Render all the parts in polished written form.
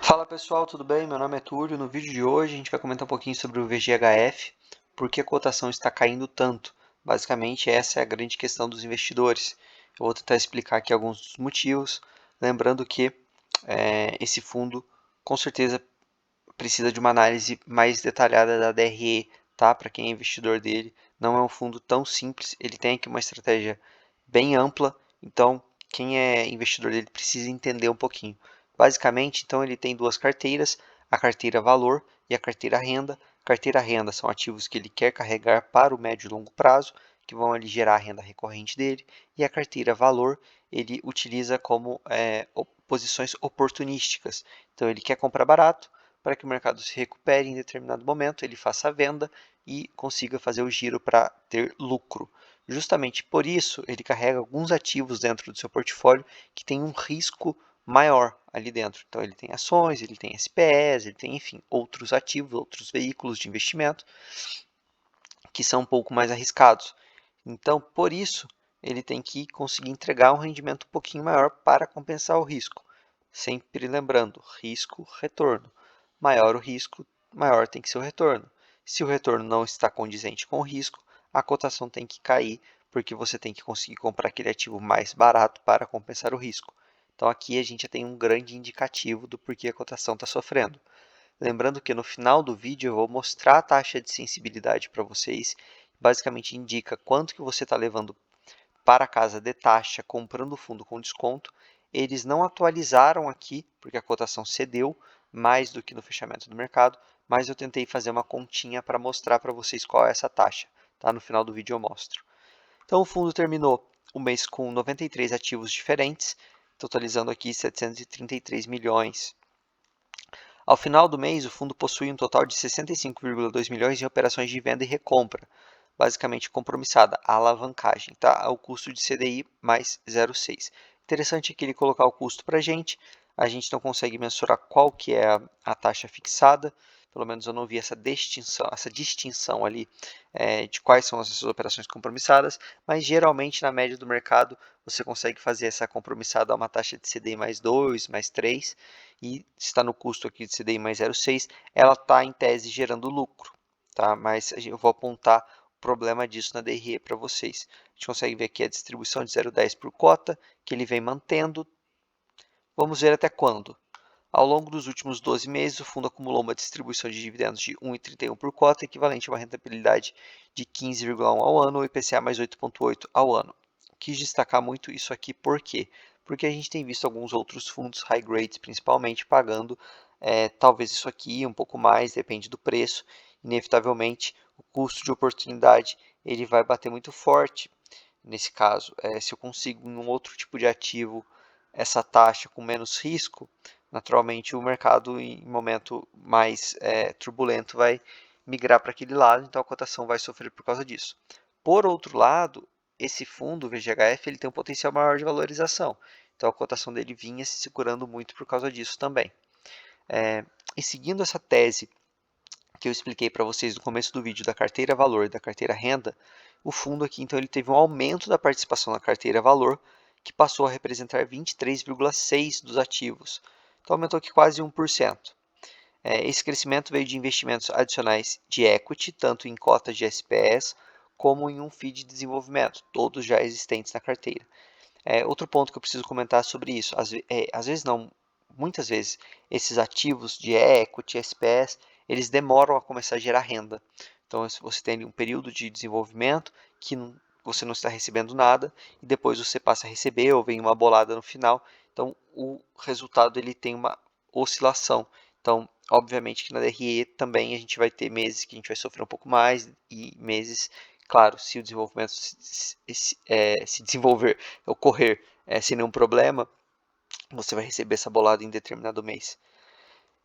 Fala pessoal, tudo bem? Meu nome é Túlio. No vídeo de hoje a gente vai comentar um pouquinho sobre o VGHF, por que a cotação está caindo tanto. Basicamente, essa é a grande questão dos investidores. Eu vou tentar explicar aqui alguns dos motivos, lembrando que esse fundo com certeza precisa de uma análise mais detalhada da DRE, tá? Para quem é investidor dele, não é um fundo tão simples, ele tem aqui uma estratégia bem ampla, então quem é investidor dele precisa entender um pouquinho. Basicamente, então ele tem duas carteiras, a carteira valor e a carteira renda. Carteira renda são ativos que ele quer carregar para o médio e longo prazo, que vão ali gerar a renda recorrente dele, e a carteira valor ele utiliza como posições oportunísticas. Então ele quer comprar barato, para que o mercado se recupere em determinado momento, ele faça a venda e consiga fazer o giro para ter lucro. Justamente por isso, ele carrega alguns ativos dentro do seu portfólio que tem um risco maior ali dentro. Então, ele tem ações, ele tem SPEs, ele tem, enfim, outros ativos, outros veículos de investimento que são um pouco mais arriscados. Então, por isso, ele tem que conseguir entregar um rendimento um pouquinho maior para compensar o risco. Sempre lembrando, risco-retorno. Maior o risco, maior tem que ser o retorno. Se o retorno não está condizente com o risco, a cotação tem que cair, porque você tem que conseguir comprar aquele ativo mais barato para compensar o risco. Então aqui a gente já tem um grande indicativo do porquê a cotação está sofrendo. Lembrando que no final do vídeo eu vou mostrar a taxa de sensibilidade para vocês. Basicamente indica quanto que você está levando para casa de taxa comprando o fundo com desconto. Eles não atualizaram aqui, porque a cotação cedeu mais do que no fechamento do mercado, mas eu tentei fazer uma continha para mostrar para vocês qual é essa taxa. Tá? No final do vídeo eu mostro. Então o fundo terminou o mês com 93 ativos diferentes, totalizando aqui 733 milhões. Ao final do mês, o fundo possui um total de 65,2 milhões em operações de venda e recompra, basicamente compromissada, a alavancagem, tá? Ao custo de CDI mais 0,6. Interessante aqui ele colocar o custo para a gente não consegue mensurar qual que é a taxa fixada, pelo menos eu não vi essa distinção ali de quais são essas operações compromissadas, mas geralmente na média do mercado você consegue fazer essa compromissada a uma taxa de CDI mais 2, mais 3, e está no custo aqui de CDI mais 0,6, ela está em tese gerando lucro, tá? Mas eu vou apontar o problema disso na DRE para vocês. A gente consegue ver aqui a distribuição de 0,10 por cota, que ele vem mantendo. Vamos ver até quando. Ao longo dos últimos 12 meses, o fundo acumulou uma distribuição de dividendos de 1,31 por cota, equivalente a uma rentabilidade de 15,1 ao ano, ou IPCA mais 8,8 ao ano. Quis destacar muito isso aqui por quê? Porque a gente tem visto alguns outros fundos high grades, principalmente, pagando talvez isso aqui, um pouco mais, depende do preço. Inevitavelmente, o custo de oportunidade ele vai bater muito forte. Nesse caso, se eu consigo em um outro tipo de ativo essa taxa com menos risco, naturalmente o mercado em momento mais turbulento vai migrar para aquele lado, então a cotação vai sofrer por causa disso. Por outro lado, esse fundo, o VGHF, ele tem um potencial maior de valorização, então a cotação dele vinha se segurando muito por causa disso também. E seguindo essa tese que eu expliquei para vocês no começo do vídeo da carteira valor e da carteira renda, o fundo aqui então ele teve um aumento da participação na carteira valor, que passou a representar 23,6% dos ativos. Então aumentou aqui quase 1%. Esse crescimento veio de investimentos adicionais de equity, tanto em cotas de SPS, como em um FII de desenvolvimento, todos já existentes na carteira. Outro ponto que eu preciso comentar sobre isso, às vezes não, muitas vezes, esses ativos de equity, SPS, eles demoram a começar a gerar renda. Então, se você tem um período de desenvolvimento que você não está recebendo nada e depois você passa a receber ou vem uma bolada no final, então o resultado ele tem uma oscilação. Então, obviamente que na DRE também a gente vai ter meses que a gente vai sofrer um pouco mais e meses, claro, se o desenvolvimento se desenvolver, ocorrer sem nenhum problema, você vai receber essa bolada em determinado mês.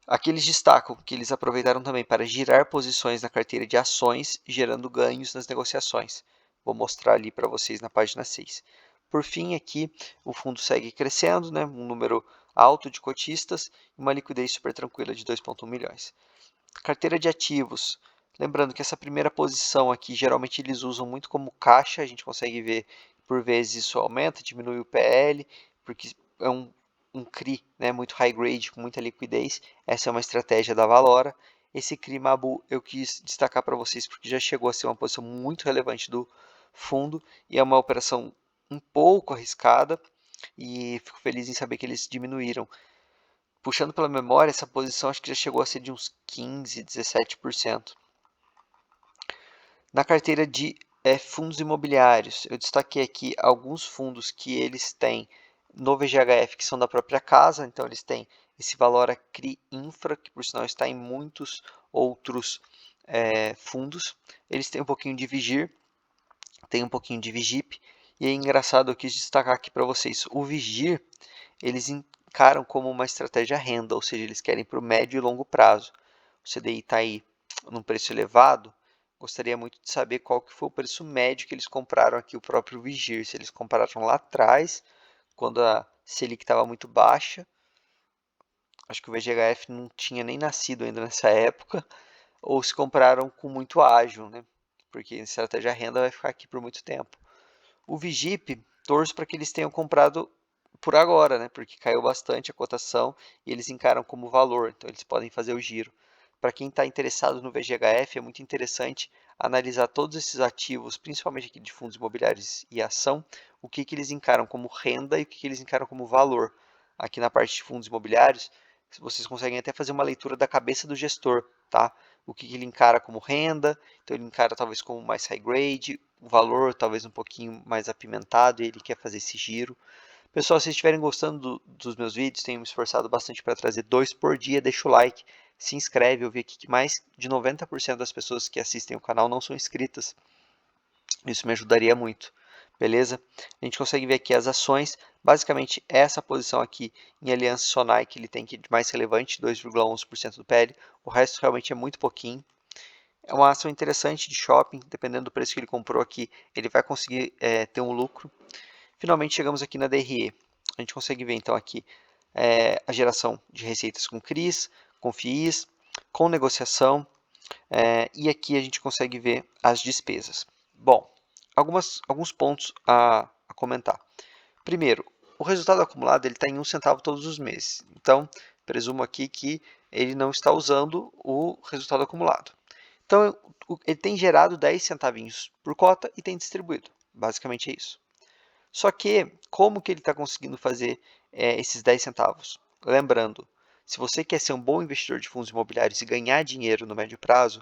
Aqui eles destacam que eles aproveitaram também para girar posições na carteira de ações, gerando ganhos nas negociações. Vou mostrar ali para vocês na página 6. Por fim, aqui o fundo segue crescendo, né, um número alto de cotistas e uma liquidez super tranquila de 2,1 milhões. Carteira de ativos. Lembrando que essa primeira posição aqui, geralmente eles usam muito como caixa, a gente consegue ver por vezes isso aumenta, diminui o PL, porque é um um CRI, né, muito high grade, com muita liquidez. Essa é uma estratégia da Valora. Esse CRI Mabu eu quis destacar para vocês porque já chegou a ser uma posição muito relevante do fundo e é uma operação um pouco arriscada e fico feliz em saber que eles diminuíram. Puxando pela memória, essa posição acho que já chegou a ser de uns 15, 17%. Na carteira de fundos imobiliários, eu destaquei aqui alguns fundos que eles têm no VGHF, que são da própria casa, então eles têm esse Valora CRI Infra, que por sinal está em muitos outros fundos. Eles têm um pouquinho de Vigir, tem um pouquinho de Vigip, e é engraçado, eu quis destacar aqui para vocês, o Vigir, eles encaram como uma estratégia renda, ou seja, eles querem para o médio e longo prazo. O CDI está aí num preço elevado, gostaria muito de saber qual que foi o preço médio que eles compraram aqui o próprio Vigir, se eles compraram lá atrás, quando a Selic estava muito baixa, acho que o VGHF não tinha nem nascido ainda nessa época, ou se compraram com muito ágil, né? Porque a estratégia renda vai ficar aqui por muito tempo. O Vigip, torço para que eles tenham comprado por agora, né? Porque caiu bastante a cotação e eles encaram como valor, então eles podem fazer o giro. Para quem está interessado no VGHF, é muito interessante analisar todos esses ativos, principalmente aqui de fundos imobiliários e ação, o que eles encaram como renda e o que eles encaram como valor. Aqui na parte de fundos imobiliários, vocês conseguem até fazer uma leitura da cabeça do gestor, tá? O que ele encara como renda, então ele encara talvez como mais high grade, o valor talvez um pouquinho mais apimentado e ele quer fazer esse giro. Pessoal, se estiverem gostando dos meus vídeos, tenho me esforçado bastante para trazer 2 por dia, deixa o like, se inscreve, eu vi aqui que mais de 90% das pessoas que assistem o canal não são inscritas, isso me ajudaria muito, beleza? A gente consegue ver aqui as ações, basicamente essa posição aqui em Aliança Sonai que ele tem aqui de mais relevante, 2,11% do PL, o resto realmente é muito pouquinho. É uma ação interessante de shopping, dependendo do preço que ele comprou aqui, ele vai conseguir ter um lucro. Finalmente chegamos aqui na DRE. A gente consegue ver então aqui a geração de receitas com CRIs, com FIIs, com negociação, e aqui a gente consegue ver as despesas. Bom, alguns pontos a comentar. Primeiro, o resultado acumulado está em 1 centavo todos os meses. Então, presumo aqui que ele não está usando o resultado acumulado. Então, ele tem gerado 10 centavinhos por cota e tem distribuído. Basicamente é isso. Só que, como que ele está conseguindo fazer esses 10 centavos? Lembrando, se você quer ser um bom investidor de fundos imobiliários e ganhar dinheiro no médio prazo,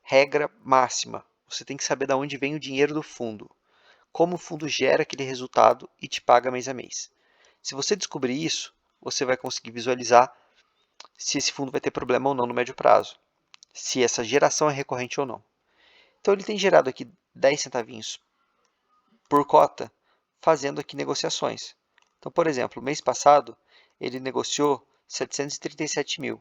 regra máxima, você tem que saber de onde vem o dinheiro do fundo. Como o fundo gera aquele resultado e te paga mês a mês. Se você descobrir isso, você vai conseguir visualizar se esse fundo vai ter problema ou não no médio prazo. Se essa geração é recorrente ou não. Então ele tem gerado aqui 10 centavinhos por cota, fazendo aqui negociações. Então, por exemplo, mês passado ele negociou 737 mil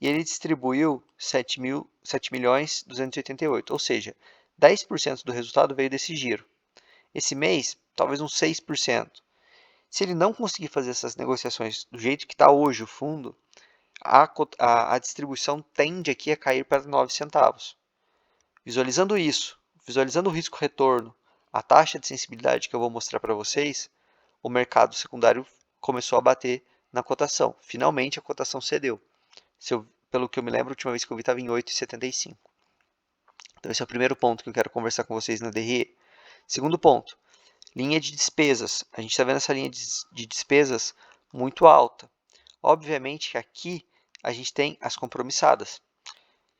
e ele distribuiu 7.288, ou seja, 10% do resultado veio desse giro. Esse mês, talvez uns 6%. Se ele não conseguir fazer essas negociações do jeito que está hoje o fundo, a distribuição tende aqui a cair para 9 centavos. Visualizando isso, visualizando o risco-retorno, a taxa de sensibilidade que eu vou mostrar para vocês, o mercado secundário começou a bater na cotação. Finalmente a cotação cedeu. Pelo que eu me lembro, a última vez que eu vi estava em 8,75. Então esse é o primeiro ponto que eu quero conversar com vocês na DRE. Segundo ponto, linha de despesas. A gente está vendo essa linha de despesas muito alta. Obviamente que aqui a gente tem as compromissadas.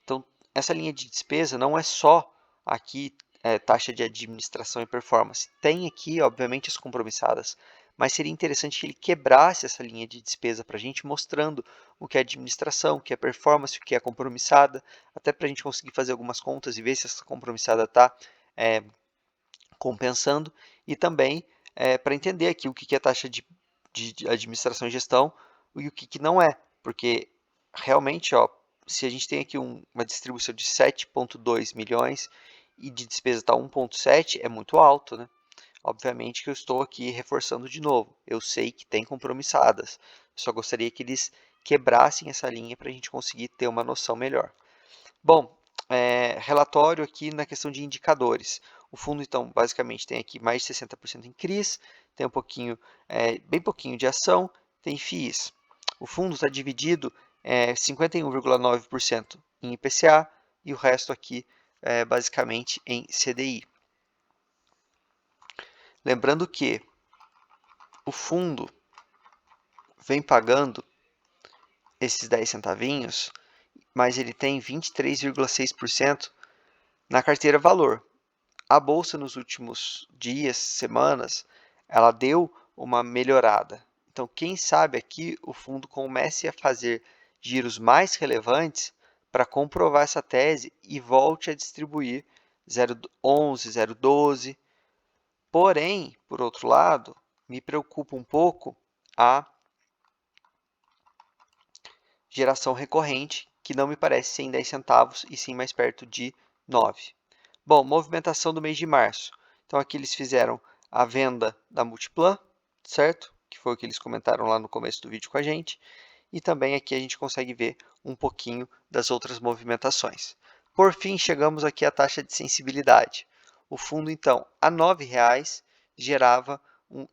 Então, essa linha de despesa não é só aqui taxa de administração e performance. Tem aqui, obviamente, as compromissadas, mas seria interessante que ele quebrasse essa linha de despesa para a gente, mostrando o que é administração, o que é performance, o que é compromissada, até para a gente conseguir fazer algumas contas e ver se essa compromissada está compensando, e também para entender aqui o que é taxa de administração e gestão e o que não é, porque realmente, ó, se a gente tem aqui uma distribuição de 7,2 milhões e de despesa está 1,7, é muito alto, né? Obviamente que eu estou aqui reforçando de novo. Eu sei que tem compromissadas, só gostaria que eles quebrassem essa linha para a gente conseguir ter uma noção melhor. Bom, relatório aqui na questão de indicadores. O fundo, então, basicamente tem aqui mais de 60% em CRIs, tem um pouquinho, bem pouquinho de ação, tem FIIs. O fundo está dividido 51,9% em IPCA e o resto aqui basicamente em CDI. Lembrando que o fundo vem pagando esses 10 centavinhos, mas ele tem 23,6% na carteira valor. A bolsa nos últimos dias, semanas, ela deu uma melhorada. Então, quem sabe aqui o fundo comece a fazer giros mais relevantes para comprovar essa tese e volte a distribuir 0,11, 0,12. Porém, por outro lado, me preocupa um pouco a geração recorrente, que não me parece ser em 10 centavos e sim mais perto de 9. Bom, movimentação do mês de março. Então aqui eles fizeram a venda da Multiplan, certo? Que foi o que eles comentaram lá no começo do vídeo com a gente. E também aqui a gente consegue ver um pouquinho das outras movimentações. Por fim, chegamos aqui à taxa de sensibilidade. O fundo, então, a R$ 9,00 gerava um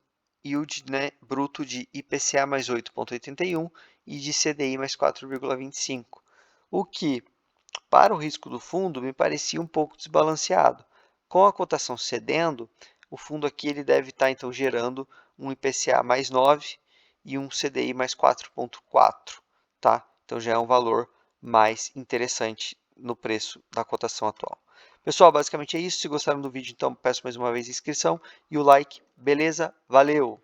yield, né, bruto de IPCA mais 8,81 e de CDI mais 4,25. O que, para o risco do fundo, me parecia um pouco desbalanceado. Com a cotação cedendo, o fundo aqui ele deve estar então gerando um IPCA mais 9 e um CDI mais 4,4, tá? Então já é um valor mais interessante no preço da cotação atual. Pessoal, basicamente é isso. Se gostaram do vídeo, então peço mais uma vez a inscrição e o like. Beleza? Valeu!